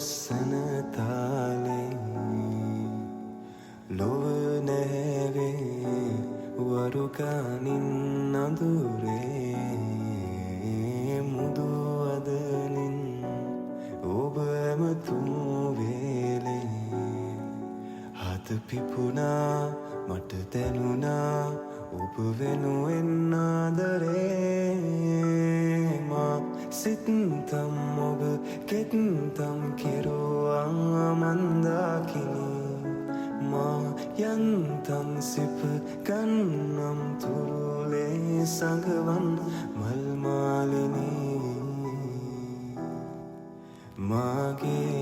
ලස්සන තාලේ ලොව නැවේ වරුකානින් අඳුරේ මුදු අදනින් ඔබම තුවේලේ හත පිපුණා මට දැනුණා ඔබ වෙනුවෙන් ආදරේ මා සිතම් ඔබ කෙත්තම් කෙරුවා මන්දාකිනි මා යන්තම් සිප ගන්නම් තුරුලේ සඟවන් මල්මාලිනී මාගේ